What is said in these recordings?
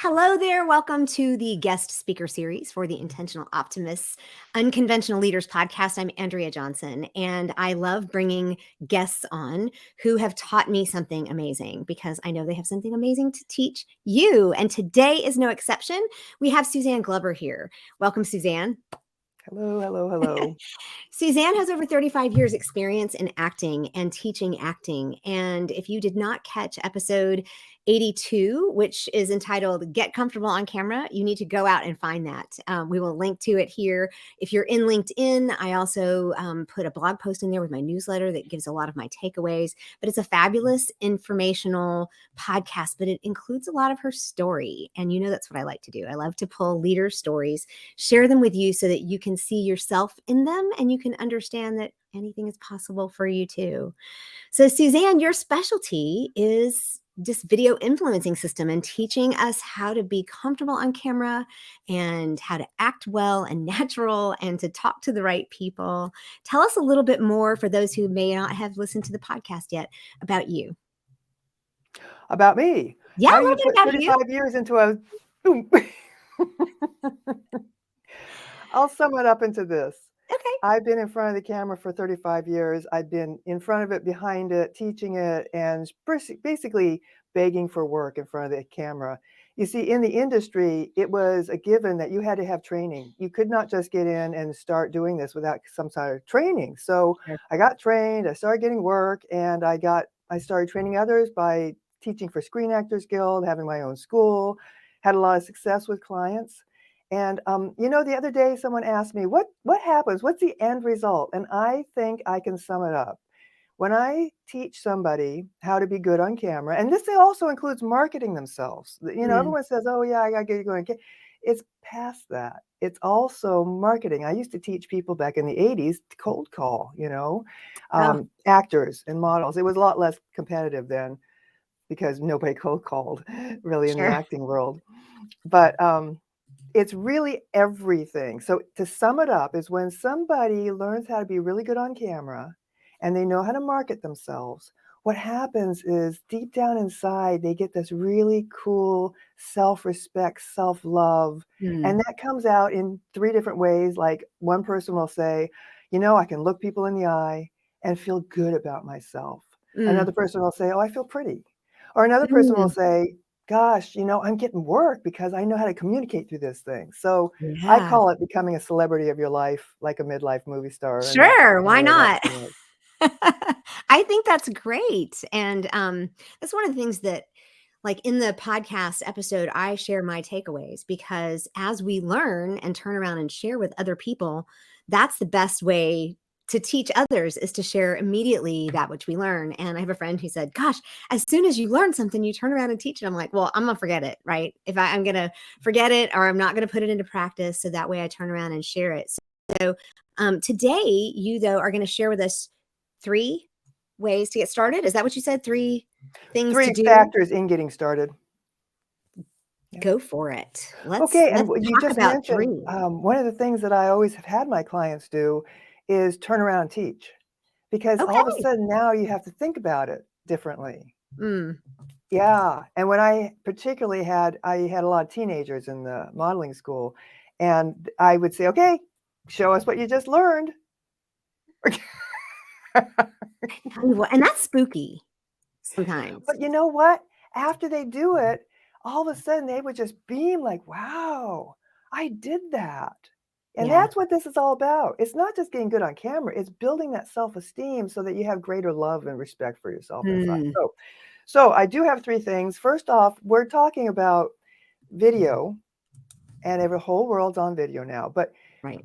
Hello there. Welcome to the guest speaker series for the Intentional Optimists Unconventional Leaders podcast. I'm Andrea Johnson, and I love bringing guests on who have taught me something amazing because I know they have something amazing to teach you. And today is no exception. We have Suzanne Glover here. Welcome, Suzanne. Hello, hello, hello. Suzanne has over 35 years experience in acting and teaching acting. And if you did not catch episode 82, which is entitled Get Comfortable on Camera, you need to go out and find that. We will link to it here. If you're in LinkedIn, I also put a blog post in there with my newsletter that gives a lot of my takeaways, but it's a fabulous informational podcast, but it includes a lot of her story. And you know, that's what I like to do. I love to pull leader stories, share them with you so that you can see yourself in them and you can understand that anything is possible for you too. So Suzanne, your specialty is this video influencing system and teaching us how to be comfortable on camera and how to act well and natural and to talk to the right people. Tell us a little bit more for those who may not have listened to the podcast yet about you. About me. Yeah, How a do you little bit put about 35 you. years into a boom? I'll sum it up into this. Okay. I've been in front of the camera for 35 years. I've been in front of it, behind it, teaching it, and basically begging for work in front of the camera. You see, in the industry, it was a given that you had to have training. You could not just get in and start doing this without some sort of training. So Sure. I got trained, I started getting work, and I started training others by teaching for Screen Actors Guild, having my own school, had a lot of success with clients. And the other day someone asked me, what happens? What's the end result? And I think I can sum it up. When I teach somebody how to be good on camera, and this also includes marketing themselves. Everyone says, "Oh yeah, I got to get going." It's past that. It's also marketing. I used to teach people back in the 80s to cold call, Oh, actors and models. It was a lot less competitive then because nobody cold called really in the sure. acting world. But it's really everything. So to sum it up is when somebody learns how to be really good on camera and they know how to market themselves, what happens is deep down inside, they get this really cool self-respect, self-love. And that comes out in 3 different ways. Like one person will say, I can look people in the eye and feel good about myself. Mm. Another person will say, oh, I feel pretty. Or another person will Mm. say, gosh, I'm getting work because I know how to communicate through this thing. So I Yeah. call it becoming a celebrity of your life, like a midlife movie star. And that's Sure, why really what not? it is. I think that's great. And that's one of the things that, like in the podcast episode, I share my takeaways because as we learn and turn around and share with other people, that's the best way to teach others is to share immediately that which we learn. And I have a friend who said, gosh, as soon as you learn something, you turn around and teach it. I'm like, well, I'm going to forget it, right? I'm going to forget it or I'm not going to put it into practice. So that way I turn around and share it. So today, you, though, are going to share with us 3 ways to get started. Is that what you said? 3 things to 3 do? factors in getting started. Yeah. Go for it. Let's Okay, and what you talk just about mentioned, 3. one of the things that I always have had my clients do is turn around and teach. Because all of a Okay. sudden now you have to think about it differently. Mm. Yeah, and when I had a lot of teenagers in the modeling school, and I would say, "Okay, show us what you just learned." Tell you what, and that's spooky sometimes. But you know what? After they do it, all of a sudden they would just beam like, "Wow, I did that." And Yeah. that's what this is all about. It's not just getting good on camera, it's building that self-esteem so that you have greater love and respect for yourself inside. Mm. So I do have 3 things. First off, we're talking about video, and every whole world's on video now, but Right.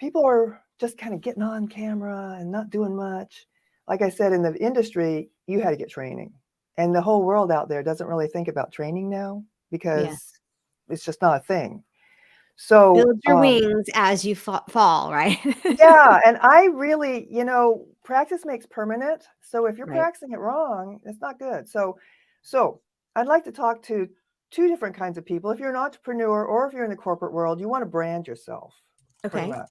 people are just kind of getting on camera and not doing much. Like I said, in the industry, you had to get training. And the whole world out there doesn't really think about training now Yeah. because it's just not a thing. So, Build your wings as you fall, right? yeah, and I really, practice makes permanent. So if you're Right. practicing it wrong, it's not good. So I'd like to talk to 2 different kinds of people. If you're an entrepreneur or if you're in the corporate world, you want to brand yourself pretty Okay. much.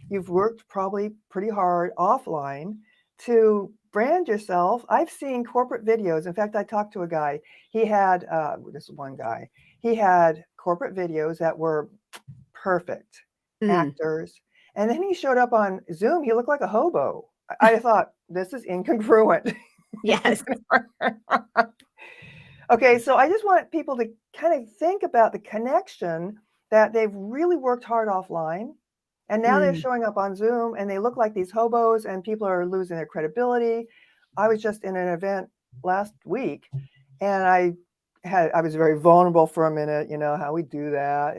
You've worked probably pretty hard offline to brand yourself. I've seen corporate videos. In fact, I talked to a guy. He had this one guy. He had corporate videos that were perfect actors, and then he showed up on Zoom. He looked like a hobo. I thought, this is incongruent. Yes. Okay, so I just want people to kind of think about the connection that they've really worked hard offline, and now they're showing up on Zoom and they look like these hobos and people are losing their credibility. I was just in an event last week and I was very vulnerable for a minute, you know, how we do that.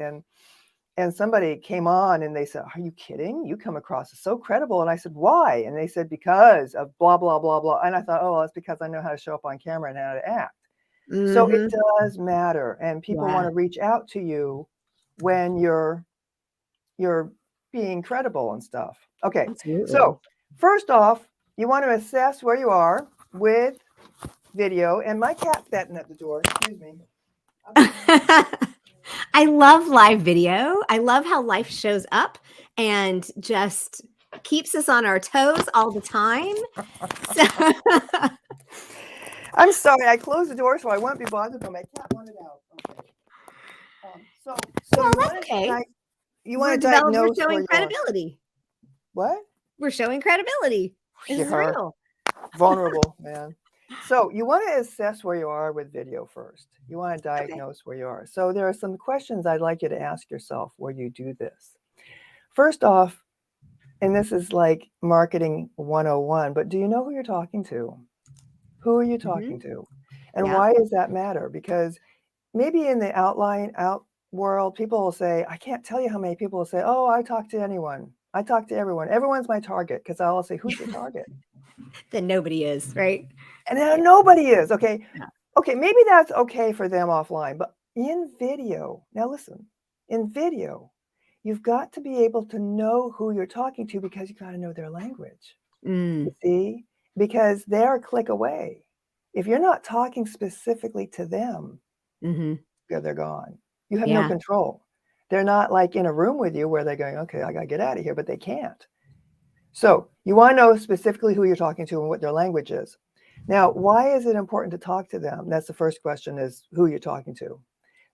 And somebody came on and they said, "Are you kidding? You come across as so credible." And I said, "Why?" And they said, "Because of blah, blah, blah, blah." And I thought, oh, well, it's because I know how to show up on camera and how to act. So it does matter. And people want to reach out to you when you're being credible and stuff. Okay. Absolutely. So first off, you want to assess where you are with video. And my cat's batting at the door. Excuse me. I love live video. I love how life shows up and just keeps us on our toes all the time. So I'm sorry, I closed the door so I won't be bothered, but my cat wanted out. Okay. So well, you that's want okay. to you want to diagnose We're showing where you are. credibility. What? We're showing credibility. This is real. Vulnerable, man. So you want to assess where you are with video first. You want to diagnose where you are. So there are some questions I'd like you to ask yourself where you do this. First off, and this is like marketing 101, but do you know who you're talking to? Who are you talking to? And why does that matter? Because maybe in the out world, people will say, I can't tell you how many people will say, "Oh, I talk to anyone. I talk to everyone. Everyone's my target." Because I'll say, "Who's your target?" Then nobody is, right? And then nobody is. Okay. Yeah. Okay, maybe that's okay for them offline, but in video, now listen, in video, you've got to be able to know who you're talking to because you got to know their language. You see? Because they're a click away. If you're not talking specifically to them, they're gone. You have no control. They're not like in a room with you where they're going, okay, I got to get out of here, but they can't. So you want to know specifically who you're talking to and what their language is. Now, why is it important to talk to them? That's the first question, is who you're talking to.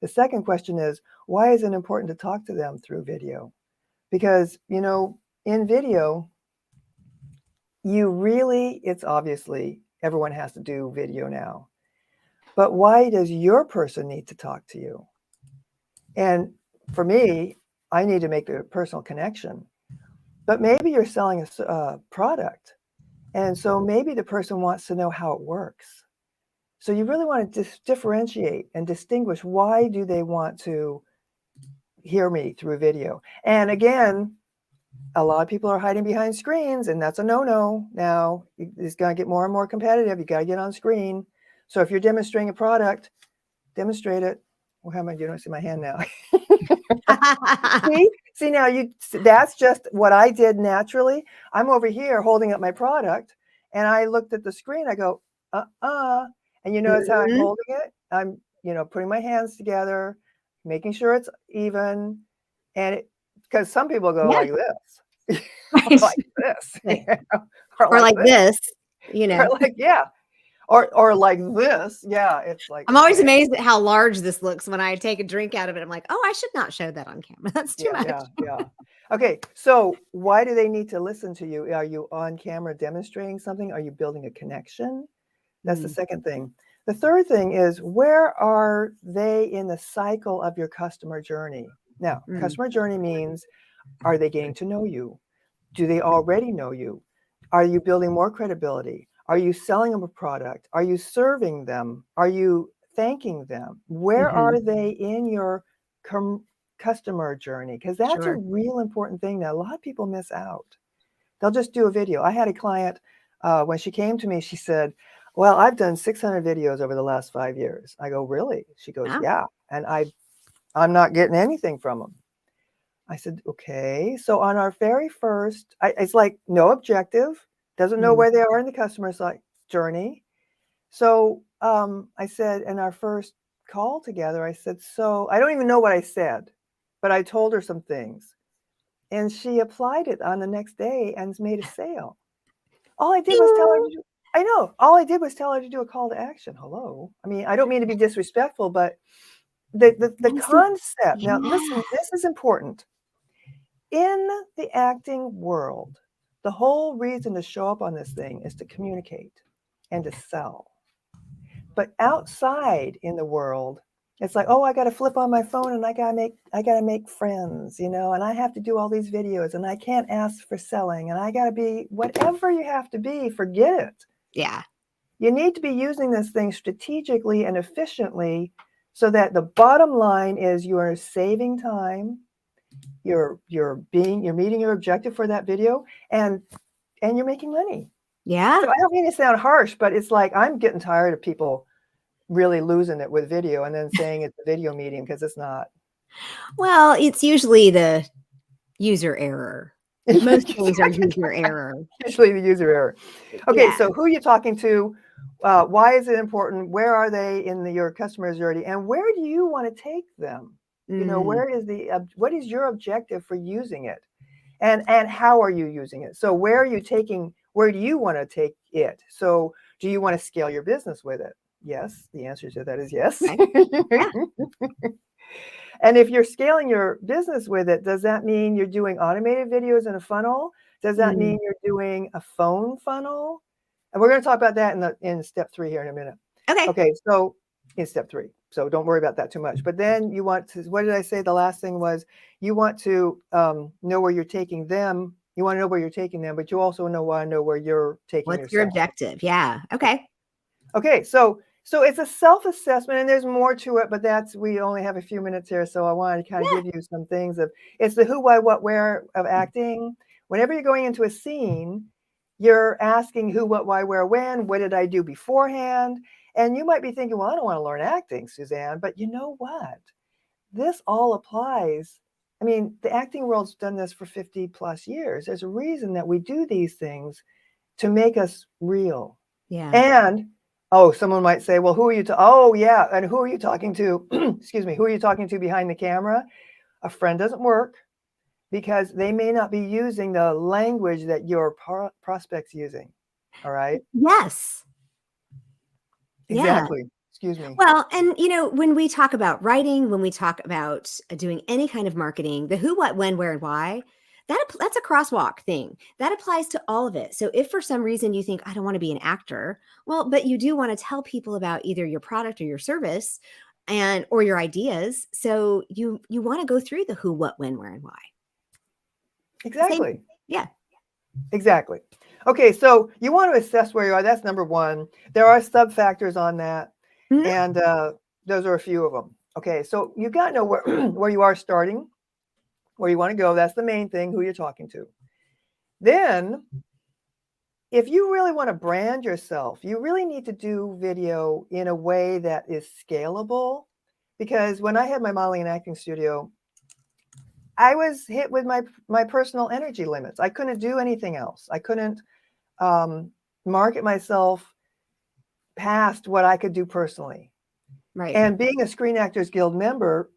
The second question is, why is it important to talk to them through video? Because, you know, in video, it's obviously everyone has to do video now. But why does your person need to talk to you? And for me, I need to make a personal connection. But maybe you're selling a product. And so maybe the person wants to know how it works. So you really want to differentiate and distinguish, why do they want to hear me through video? And again, a lot of people are hiding behind screens, and that's a no-no. Now it's going to get more and more competitive. You got to get on screen. So if you're demonstrating a product, demonstrate it. Well, how am I? You don't see my hand now. See now, that's just what I did naturally. I'm over here holding up my product, and I looked at the screen. I go, and you notice how I'm holding it. I'm, putting my hands together, making sure it's even, and because some people go like this, like this, or like this, or like or like this. Yeah, it's like I'm always amazed at how large this looks when I take a drink out of it. I'm like, oh, I should not show that on camera. That's too much. Yeah. Okay, so why do they need to listen to you? Are you on camera demonstrating something? Are you building a connection? That's the second thing. The third thing is, where are they in the cycle of your customer journey? Now, customer journey means, are they getting to know you? Do they already know you? Are you building more credibility? Are you selling them a product? Are you serving them? Are you thanking them? Where are they in your customer journey? Because that's a real important thing that a lot of people miss out. They'll just do a video. I had a client, when she came to me, she said, well, I've done 600 videos over the last 5 years. I go, really? She goes, yeah. And I'm not getting anything from them. I said, okay. So on our very first, it's like no objective, doesn't know where they are in the customer journey. So I said, in our first call together, I said, so I don't even know what I said, but I told her some things. And she applied it on the next day and made a sale. All I did was tell her, I know. All I did was tell her to do a call to action. Hello. I mean, I don't mean to be disrespectful, but the And see, concept. Now, yeah, listen, this is important. In the acting world, the whole reason to show up on this thing is to communicate and to sell. But outside in the world, it's like, oh, I got to flip on my phone and I got to make friends, you know, and I have to do all these videos and I can't ask for selling and I got to be whatever you have to be, forget it. yeah, You need to be using this thing strategically and efficiently so that the bottom line is you are saving time, you're meeting your objective for that video, and you're making money. yeah. So I don't mean to sound harsh, but it's like I'm getting tired of people really losing it with video and then saying it's a video medium because it's not. Well, it's usually the user error. Most things are user error. Usually the user error. Okay, Yeah. so who are you talking to? Why is it important? Where are they in your customer journey? And where do you want to take them? You know, Mm, what is your objective for using it? And how are you using it? So where do you want to take it? So do you want to scale your business with it? Yes, the answer to that is yes. okay. Yeah. And if you're scaling your business with it, does that mean you're doing automated videos in a funnel? Does that Mm, mean you're doing a phone funnel? And we're going to talk about that in step 3 here in a minute. okay. Okay, so in step 3. So don't worry about that too much. But then you want to, what did I say? The last thing was you want to know where you're taking them. You want to know where you're taking them, but you also want to know where you're taking What's your yourself. objective? Yeah. Okay. Okay, so it's a self-assessment and there's more to it, but we only have a few minutes here. So I wanted to kind of Yeah. give you some things it's the who, why, what, where of acting. Whenever you're going into a scene, you're asking who, what, why, where, when, what did I do beforehand? And you might be thinking, well, I don't want to learn acting, Suzanne, but you know what? This all applies. I mean, the acting world's done this for 50 plus years. There's a reason that we do these things to make us real. Yeah. And oh, someone might say, well, who are you oh yeah, and who are you talking to? Excuse me, who are you talking to behind the camera? A friend doesn't work because they may not be using the language that your prospect's using. All right? Yes. Yeah. Exactly. Excuse me. Well, and when we talk about writing, when we talk about doing any kind of marketing, the who, what, when, where, and why, that's a crosswalk thing. That applies to all of it. So if for some reason you think, I don't want to be an actor, well, but you do want to tell people about either your product or your service or your ideas. So you want to go through the who, what, when, where, and why. Same. Exactly. Yeah. Exactly. Okay, so you want to assess where you are. That's number one. There are sub factors on that, Mhm. and those are a few of them. Okay, so you've got to know where where you are starting, where you want to go. That's the main thing, who you're talking to. Then, if you really want to brand yourself, you really need to do video in a way that is scalable. Because when I had my modeling and acting studio, I was hit with my personal energy limits. I couldn't do anything else. I couldn't market myself past what I could do personally. Right. And being a Screen Actors Guild member,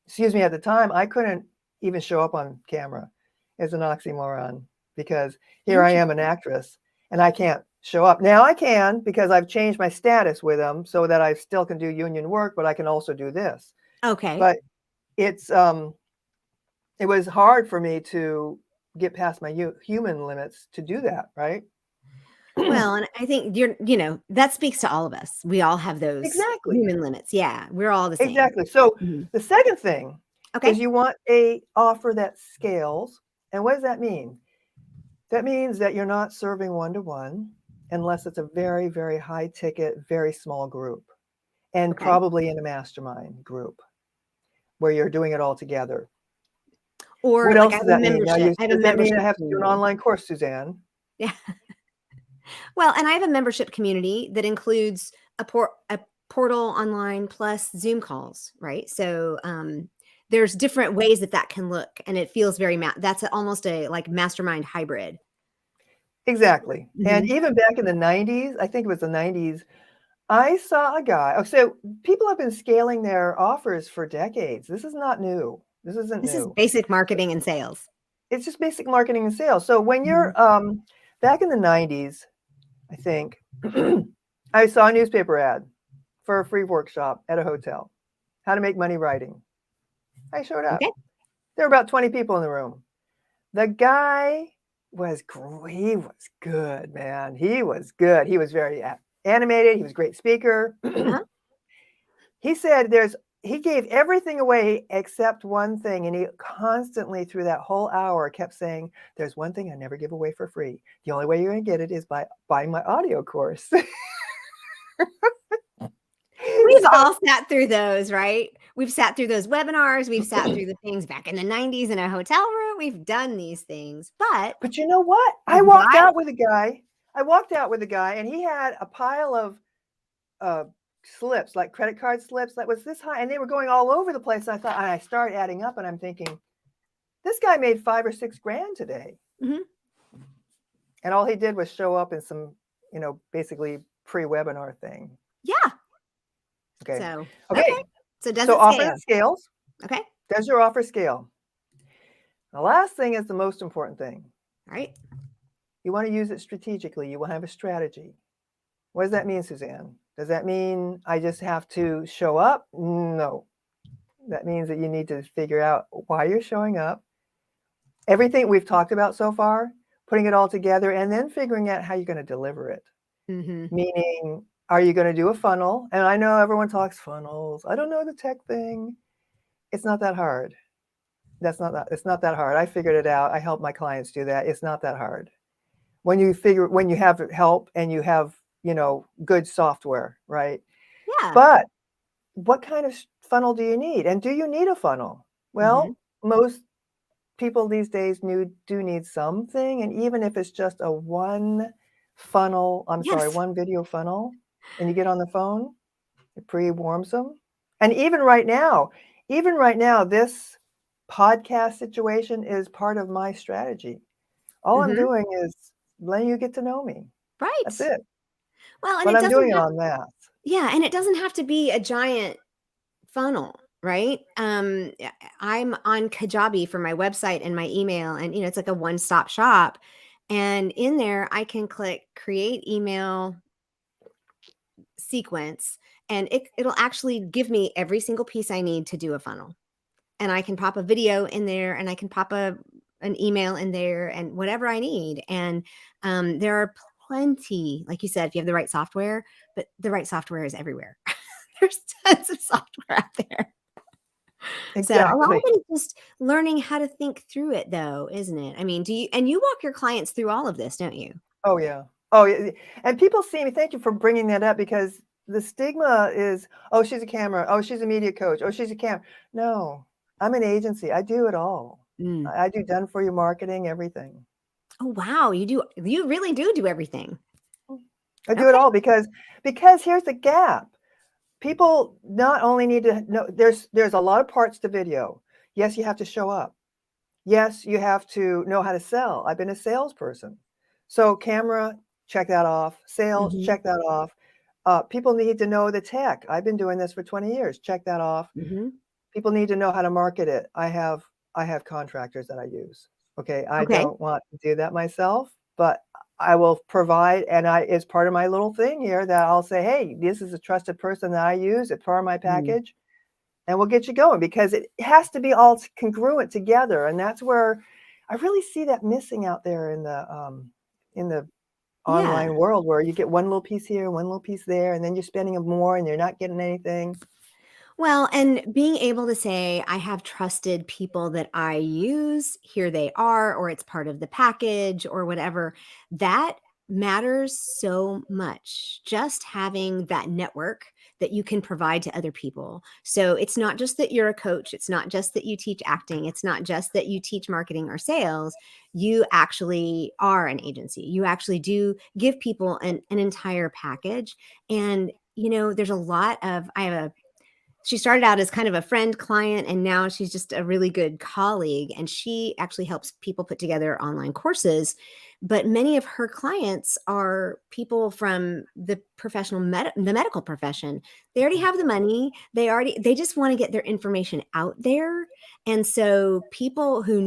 excuse me, at the time, I couldn't even show up on camera. It's an oxymoron because here I am, an actress, and I can't show up. Now I can because I've changed my status with them so that I still can do union work, but I can also do this. Okay. But it's it was hard for me to get past my human limits to do that, right? Well, and I think that speaks to all of us. We all have those Exactly. human limits. Yeah. We're all the same. Exactly. So Mhm. the second thing Okay. is you want a offer that scales. And what does that mean? That means that you're not serving one-to-one unless it's a very, very high ticket, very small group, and Okay. probably in a mastermind group where you're doing it all together. Or What like else I does have a that mean? Now, membership. I have a does that mean I membership have to do an community. online course, Suzanne? Yeah. Well, and I have a membership community that includes a portal online plus Zoom calls, right? So there's different ways that can look, and it feels very that's almost a like mastermind hybrid. Exactly. And Mhm. even back in the 90s, I think it was the 90s, I saw a guy. Oh, so people have been scaling their offers for decades. This is not new. This isn't This is new. basic marketing and sales. It's just basic marketing and sales. So when Mhm. you're back in the 90s, I think. I saw a newspaper ad for a free workshop at a hotel. How to make money writing. I showed up. Okay. There were about 20 people in the room. The guy was great. He was good, man. He was good. He was very animated. He was a great speaker. Uh-huh. He said he gave everything away except one thing. And he constantly through that whole hour kept saying, there's one thing I never give away for free. The only way you're going to get it is by buying my audio course. We've So, all sat through those, right? We've sat through those webinars. We've sat through the things back in the 90s in a hotel room. We've done these things, but you know what? did I you walked buy? out with a guy. And he had a pile of slips, like credit card slips that was this high, and they were going all over the place. And I started adding up, and I'm thinking, this guy made $5 or $6 grand today. Mm-hmm. And all he did was show up in some, basically pre-webinar thing. Yeah. Okay. So, Okay. So does So it offer scale? that scales. Okay. Does your offer scale? The last thing is the most important thing. All right. You want to use it strategically. You want to have a strategy. What does that mean, Suzanne? Does that mean I just have to show up? No. That means that you need to figure out why you're showing up. Everything we've talked about so far, putting it all together, and then figuring out how you're going to deliver it. Mm-hmm. Meaning, are you going to do a funnel? And I know everyone talks funnels. I don't know the tech thing. It's not that hard. It's not that hard. I figured it out. I help my clients do that. It's not that hard. When you have help and you have, good software, right? Yeah. But what kind of funnel do you need? And do you need a funnel? Well, most people these days do need something. And even if it's just a one Yes. video funnel, and you get on the phone, it pre-warms them. And even right now, this podcast situation is part of my strategy. All I'm Mm-hmm. doing is letting you get to know me. That's Right. it. Well, and But it I'm doesn't doing it have, on math. yeah, and it doesn't have to be a giant funnel, right? I'm on Kajabi for my website and my email, and it's like a one-stop shop. And in there, I can click create email sequence, and it'll actually give me every single piece I need to do a funnel. And I can pop a video in there, and I can pop an email in there, and whatever I need. And there are plenty, like you said, if you have the right software, but the right software is everywhere. There's tons of software out there. So a lot of Exactly. it is just learning how to think through it, though, isn't it? I mean, you walk your clients through all of this, don't you? Oh, yeah. Oh, yeah. And people see me. Thank you for bringing that up, because the stigma is, oh, she's a camera. Oh, she's a media coach. Oh, she's a camera. No, I'm an agency. I do it all. Mm. I do done for you marketing, everything. Oh, wow. You really do everything. I do it Okay. all because here's the gap. People not only need to know there's a lot of parts to video. Yes, you have to show up. Yes, you have to know how to sell. I've been a salesperson. So camera, check that off. Sales, Mhm. check that off. People need to know the tech. I've been doing this for 20 years. Check that off. Mhm. People need to know how to market it. I have contractors that I use. Okay, I Okay. don't want to do that myself, but I will provide, and it's part of my little thing here that I'll say, hey, this is a trusted person that I use. It's part of my Mm. package, and we'll get you going, because it has to be all congruent together, and that's where I really see that missing out there in the Yeah. online world, where you get one little piece here, one little piece there, and then you're spending more and you're not getting anything. Well, and being able to say, I have trusted people that I use, here they are, or it's part of the package or whatever, that matters so much. Just having that network that you can provide to other people. So it's not just that you're a coach. It's not just that you teach acting. It's not just that you teach marketing or sales. You actually are an agency. You actually do give people an entire package. And, there's a lot of, I have a She started out as kind of a friend client, and now she's just a really good colleague. And she actually helps people put together online courses. But many of her clients are people from the the medical profession. They already have the money. They just want to get their information out there. And so people who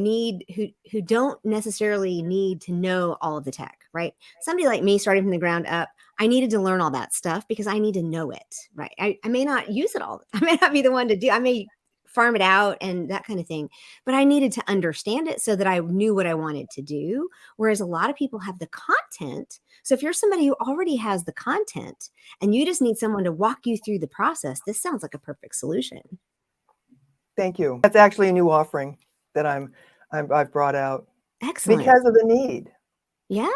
don't necessarily need to know all of the tech, right? Somebody like me starting from the ground up, I needed to learn all that stuff because I need to know it, right? I may not use it all. I may not be the one to do. I may farm it out and that kind of thing, but I needed to understand it so that I knew what I wanted to do. Whereas a lot of people have the content. So if you're somebody who already has the content and you just need someone to walk you through the process, this sounds like a perfect solution. Thank you. That's actually a new offering that I've brought out Excellent. because of the need. Yeah.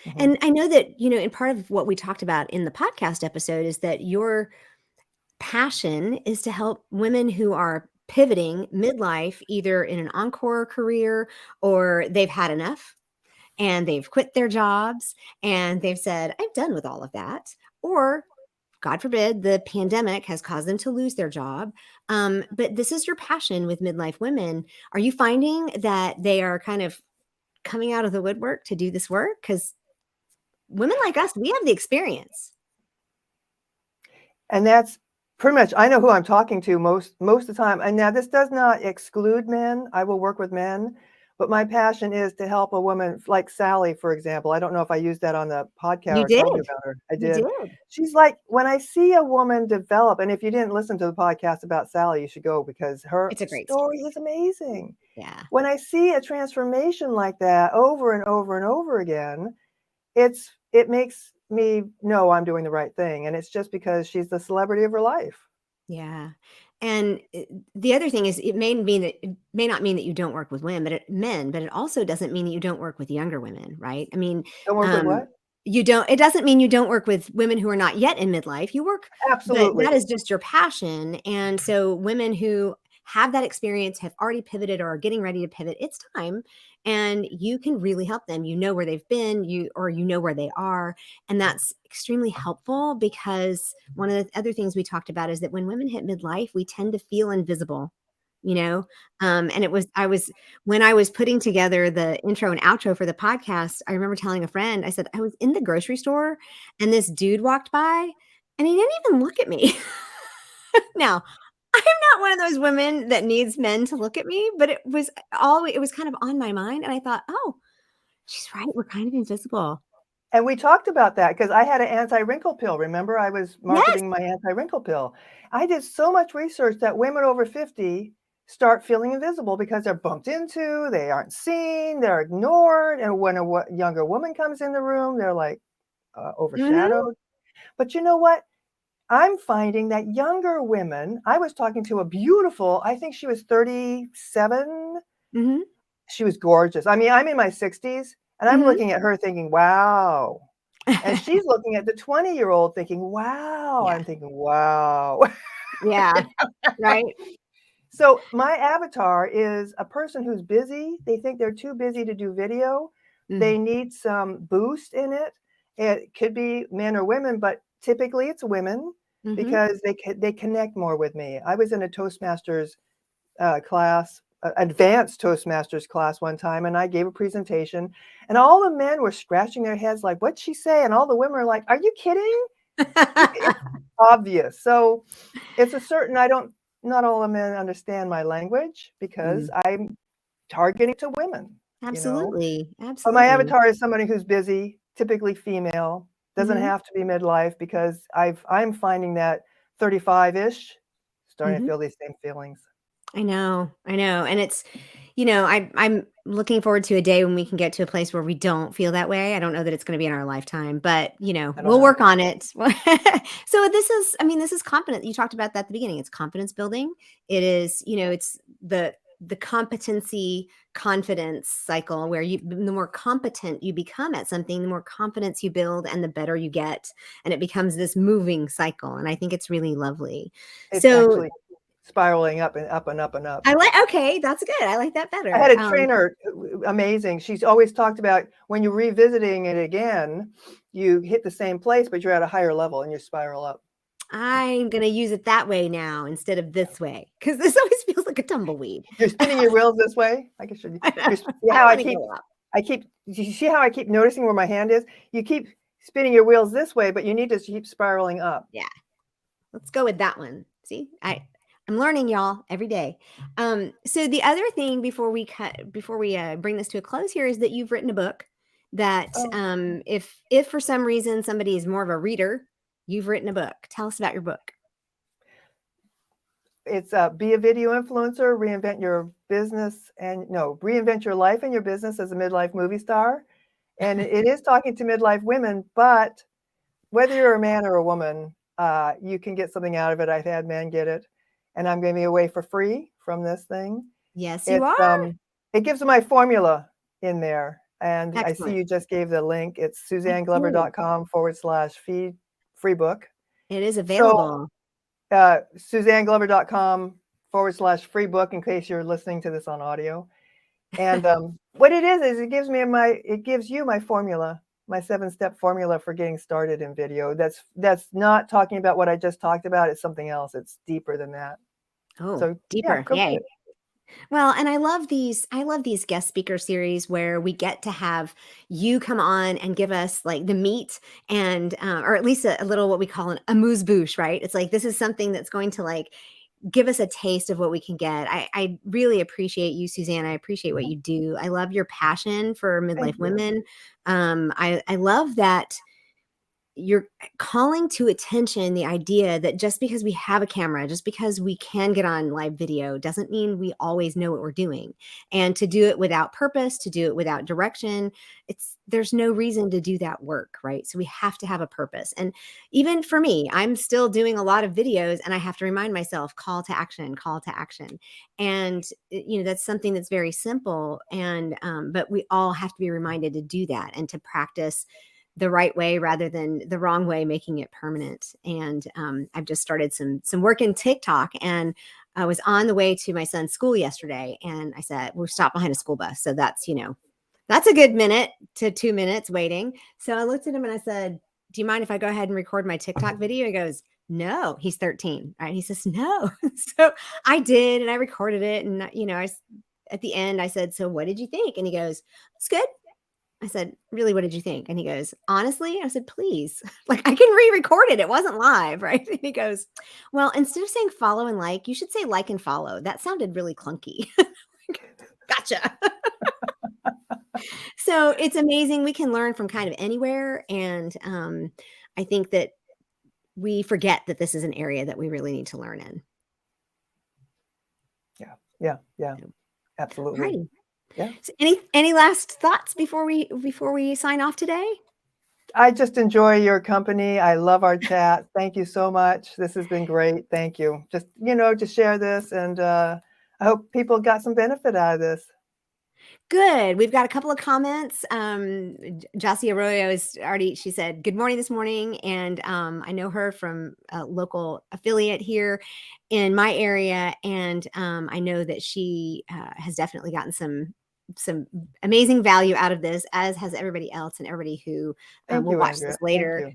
Mhm. And I know that, and part of what we talked about in the podcast episode is that your passion is to help women who are pivoting midlife, either in an encore career or they've had enough and they've quit their jobs and they've said, I'm done with all of that. Or, God forbid, the pandemic has caused them to lose their job. But this is your passion with midlife women. Are you finding that they are kind of coming out of the woodwork to do this work? Because women like us, we have the experience. And that's pretty much, I know who I'm talking to most of the time. And now this does not exclude men. I will work with men, but my passion is to help a woman like Sally, for example. I don't know if I used that on the podcast You or told you did. about her. I You did. did. She's like, when I see a woman develop, and if you didn't listen to the podcast about Sally, you should go because her It's a great story story. is amazing. Yeah. When I see a transformation like that over and over and over again, it makes me know I'm doing the right thing. And it's just because she's the celebrity of her life. Yeah. And the other thing is it may not mean that you don't work with men, but it also doesn't mean that you don't work with younger women, right? I mean, Don't work with what? it doesn't mean you don't work with women who are not yet in midlife. You work, but Absolutely. that is just your passion. And so women who have that experience, have already pivoted or are getting ready to pivot, it's time. And you can really help them. You know where they've been, you know where they are. And that's extremely helpful because one of the other things we talked about is that when women hit midlife, we tend to feel invisible, you know? And when I was putting together the intro and outro for the podcast, I remember telling a friend, I said, I was in the grocery store and this dude walked by and he didn't even look at me. Now, I'm not one of those women that needs men to look at me, but it was kind of on my mind. And I thought, oh, she's right. We're kind of invisible. And we talked about that because I had an anti-wrinkle pill. Remember, I was Yes. marketing my anti-wrinkle pill. I did so much research that women over 50 start feeling invisible because they're bumped into, they aren't seen, they're ignored. And when a younger woman comes in the room, they're like Hmm. overshadowed. But you know what? I'm finding that younger women, I was talking to a beautiful, I think she was 37. Hmm. She was gorgeous. I mean, I'm in my 60s and I'm Hmm. looking at her thinking, wow. And she's looking at the 20-year-old thinking, wow. Yeah. I'm thinking, wow. Yeah. Right. So my avatar is a person who's busy. They think they're too busy to do video. Mm-hmm. They need some boost in it. It could be men or women, but typically it's women Mm-hmm. because they connect more with me. I was in a Toastmasters class, advanced Toastmasters class one time, and I gave a presentation, and all the men were scratching their heads like, "What'd she say?" And all the women are like, "Are you kidding?" It's obvious. So it's a certain. Not all the men understand my language because Mm. I'm targeting to women. You know, Absolutely. but my Absolutely. avatar is somebody who's busy, typically female. Doesn't Hmm. have to be midlife because I'm finding that 35-ish starting to Hmm. feel these same feelings. I know. And it's, I'm looking forward to a day when we can get to a place where we don't feel that way. I don't know that it's going to be in our lifetime, but I don't we'll know. work on it. So this is confidence. You talked about that at the beginning. It's confidence building. It is, it's the competency confidence cycle where the more competent you become at something, the more confidence you build and the better you get. And it becomes this moving cycle. And I think it's really lovely. It's So actually spiraling up and up and up and up. okay, that's good. I like that I better. had a trainer, amazing. She's always talked about when you're revisiting it again, you hit the same place, but you're at a higher level and you spiral up. I'm going to use it that way now instead of this way because this always feels like a tumbleweed. You're spinning your wheels this way? I guess you see I how want to go up. you see how I keep noticing where my hand is? You keep spinning your wheels this way, but you need to keep spiraling up. Yeah. Let's go with that one. See, I'm learning, y'all, every day. So the other thing before we bring this to a close here is that you've written a book that Oh. if for some reason somebody is more of a reader, you've written a book. Tell us about your book. It's Be a Video Influencer, Reinvent Your Business Reinvent Your Life and Your Business as a Midlife Movie Star. And it is talking to midlife women, but whether you're a man or a woman, you can get something out of it. I've had men get it, and I'm giving away for free from this thing. Yes, you It's are. it gives my formula in there, and I see Excellent. you just gave the link. It's I did. SuzanneGlover.com/free book. It is So available. SuzanneGlover.com/free book in case you're listening to this on audio. And what it is it gives you my formula, my 7-step formula for getting started in video. That's not talking about what I just talked about. It's something else. It's deeper than that. Oh, So yeah, deeper. go get Yay. it. Well, and I love these guest speaker series where we get to have you come on and give us like the meat and or at least a little what we call a amuse bouche, right? It's like this is something that's going to like give us a taste of what we can get. I really appreciate you, Suzanne. I appreciate what you do. I love your passion for Thank midlife you. women. I love that you're calling to attention the idea that just because we have a camera, just because we can get on live video, doesn't mean we always know what we're doing. And to do it without purpose, to do it without direction, there's no reason to do that work, right? So we have to have a purpose. And even for me, I'm still doing a lot of videos and I have to remind myself, call to action, call to action. And that's something that's very simple. And but we all have to be reminded to do that and to practice the right way rather than the wrong way, making it permanent. And I've just started some work in TikTok, and I was on the way to my son's school yesterday, and I said, we're stopped behind a school bus. So that's a good minute to 2 minutes waiting. So I looked at him and I said, do you mind if I go ahead and record my TikTok video? He goes, no. He's 13, right? He says, no. So I did, and I recorded it. And, at the end, I said, so what did you think? And he goes, it's good. I said, really, what did you think? And he goes, honestly, I said, please, like I can re-record it. It wasn't live, right? And he goes, well, instead of saying follow and like, you should say like and follow. That sounded really clunky. Gotcha. So it's amazing. We can learn from kind of anywhere. And I think that we forget that this is an area that we really need to learn in. Yeah. So, Absolutely. all right. Yeah. So any last thoughts before we sign off today? I just enjoy your company. I love our chat. Thank you so much. This has been great. Thank you. Just, to share this, and I hope people got some benefit out of this. Good. We've got a couple of comments. Jossie Arroyo she said, good morning this morning. And I know her from a local affiliate here in my area. And I know that she has definitely gotten some amazing value out of this, as has everybody else and everybody who Thank will you, watch Andrea. this Thank later. you.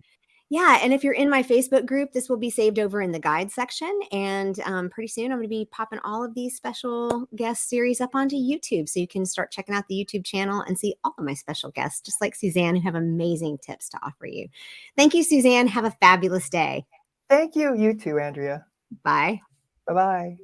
Yeah, and if you're in my Facebook group, this will be saved over in the guide section. And pretty soon I'm going to be popping all of these special guest series up onto YouTube. So you can start checking out the YouTube channel and see all of my special guests, just like Suzanne, who have amazing tips to offer you. Thank you, Suzanne. Have a fabulous day. Thank you. You too, Andrea. Bye. Bye-bye.